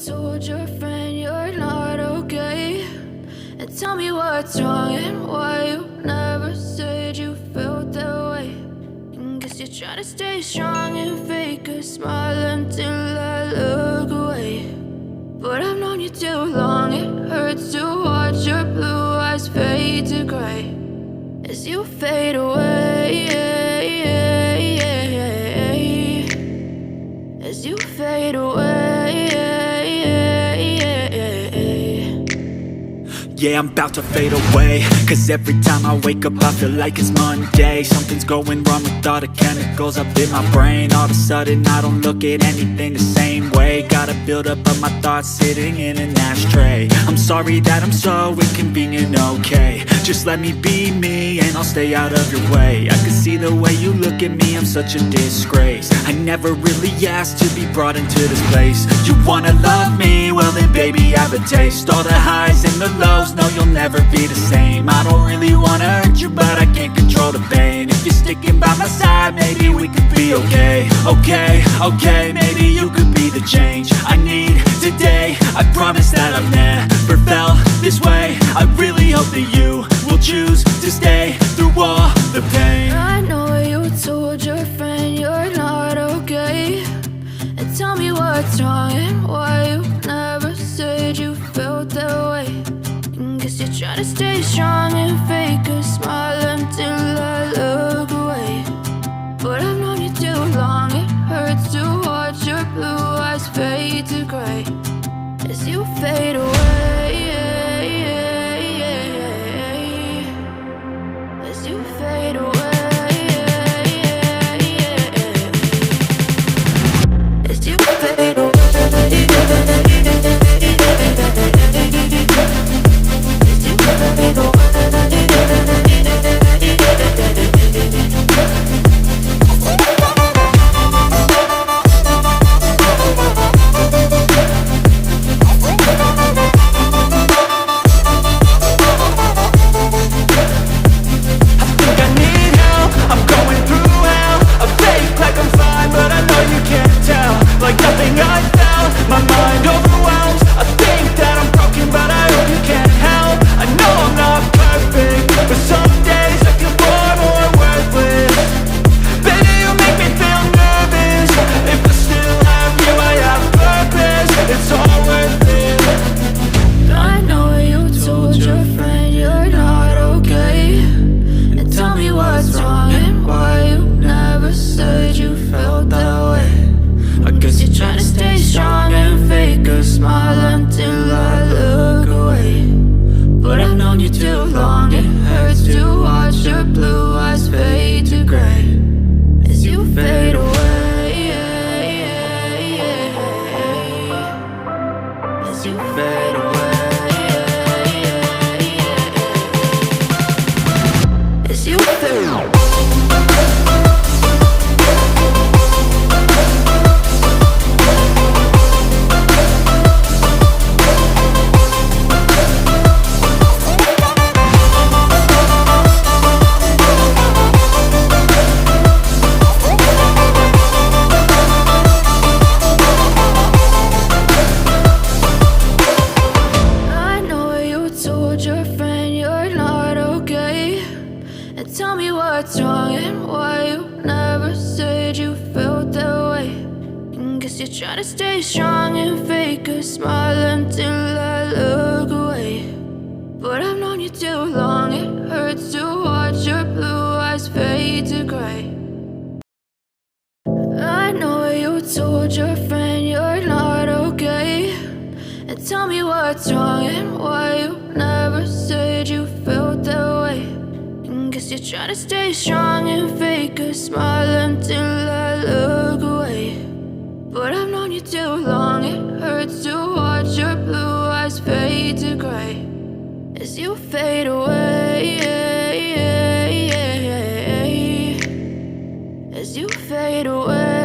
told your friend you're not okay, and tell me what's wrong and why you never said you felt that way. And guess you're trying to stay strong and fake a smile until I look away. But I've known you too long, it hurts to watch your blue eyes fade to gray as you fade away, as you fade away. Yeah, I'm about to fade away, cause every time I wake up I feel like it's Monday. Something's going wrong with all the chemicals up in my brain. All of a sudden I don't look at anything the same way. Got a buildup of my thoughts sitting in an ashtray. I'm sorry that I'm so inconvenient, okay. Just let me be me and I'll stay out of your way. I can see the way you look at me, I'm such a disgrace. I never really asked to be brought into this place. You wanna love me? Well then baby, have a taste. All the highs and the lows, no, you'll never be the same. I don't really wanna hurt you, but I can't control the pain. If you're sticking by my side, maybe we could be okay. Okay, maybe you could be the change I need today. I promise that I've never felt this way. I really hope that you will choose to stay through all the pain. I know you told your friend you're not okay, and tell me what's wrong and why you never said you felt that way. Guess you're trying to stay strong and fake a smile until I look away. But I've known you too long, it hurts to watch your blue eyes fade to gray as you fade away, as you fade away, as you fade away. Try to stay strong and fake a smile until I look away. But I've known you too long, it hurts to watch your blue eyes fade to gray. I know you told your friend you're not okay, and tell me what's wrong and why you never said you felt that way. And guess you're trying to stay strong and fake a smile until I look away. But I've known you too long, it hurts to watch your blue eyes fade to gray as you fade away, as you fade away.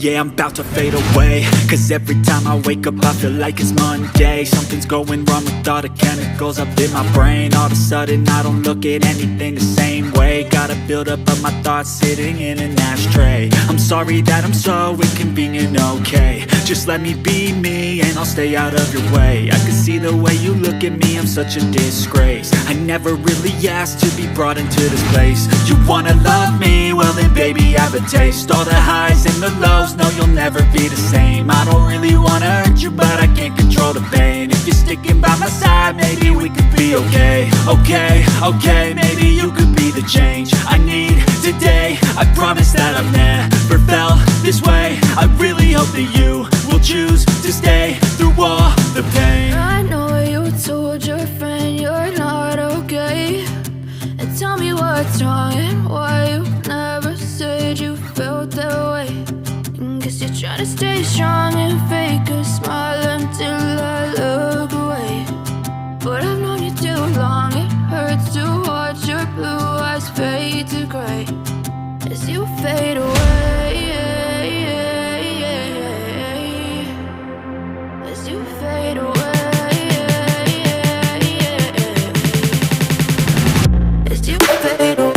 Yeah, I'm about to fade away, cause every time I wake up I feel like it's Monday. Something's going wrong with all the chemicals up in my brain. All of a sudden I don't look at anything the same way. Got a buildup of my thoughts sitting in an ashtray. I'm sorry that I'm so inconvenient, okay? Just let me be me and I'll stay out of your way. I can see the way you look at me, I'm such a disgrace. I never really asked to be brought into this place. You wanna love me? Well then baby, have a taste. All the highs and the lows, no you'll never be the same. I don't really wanna hurt you, but I can't control the pain. If you're sticking by my side, maybe we could be okay. Okay, maybe you could be the change I need today. I promise that I've never felt this way. I really hope that you will choose to stay through all the pain. I know you told your friend you're not okay, and tell me what's wrong and why you never said you felt that way. Guess you're trying to stay strong and fake a smile until I look away. But I've known you too long, it hurts to watch your blue eyes fade to gray as you fade away. As you fade away. As you fade away.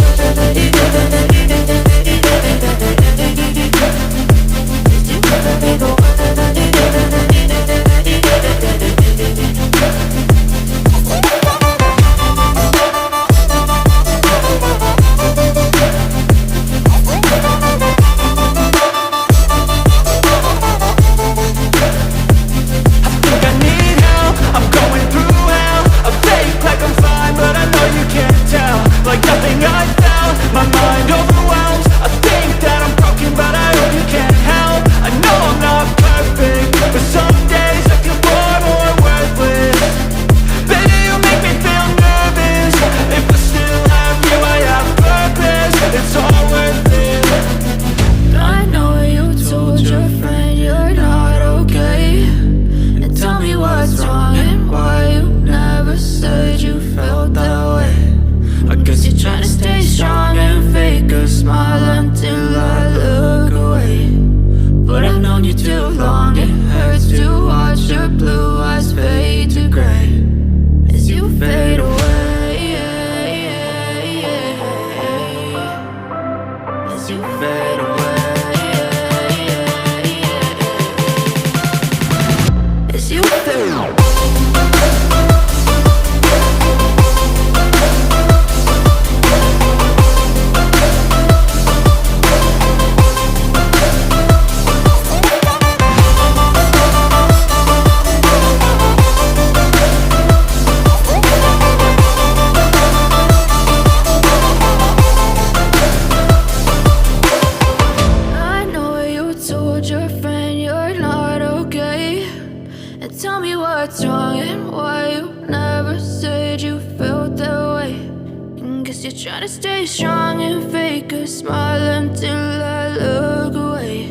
Trying to stay strong and fake a smile until I look away.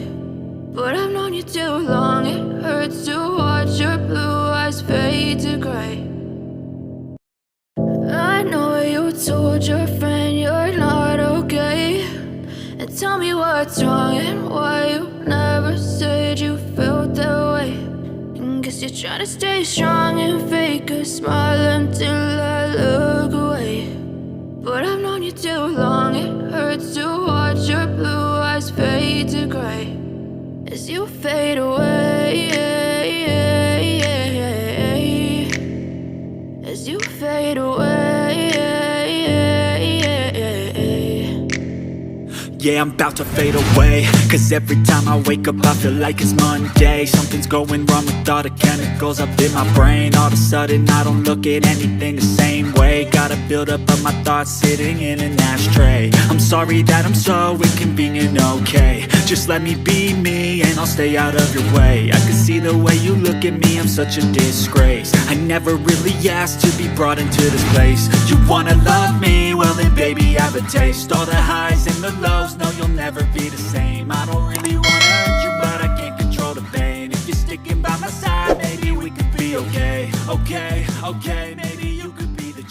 But I've known you too long, it hurts to watch your blue eyes fade to gray. I know you told your friend you're not okay, and tell me what's wrong and why you never said you felt that way. Guess you're trying to stay strong and fake a smile until I look away. But I've known you too long, it hurts to watch your blue eyes fade to gray as you fade away. As you fade away. Yeah, I'm about to fade away, cause every time I wake up I feel like it's Monday. Something's going wrong with all the chemicals up in my brain. All of a sudden I don't look at anything the same way. Gotta build up of my thoughts sitting in an ashtray. I'm sorry that I'm so inconvenient, okay? Just let me be me and I'll stay out of your way. I can see the way you look at me, I'm such a disgrace. I never really asked to be brought into this place. You wanna love me? Well then baby, have a taste. All the highs and the lows, no you'll never be the same. I don't really wanna hurt you, but I can't control the pain. If you're sticking by my side, maybe we could be okay. Okay,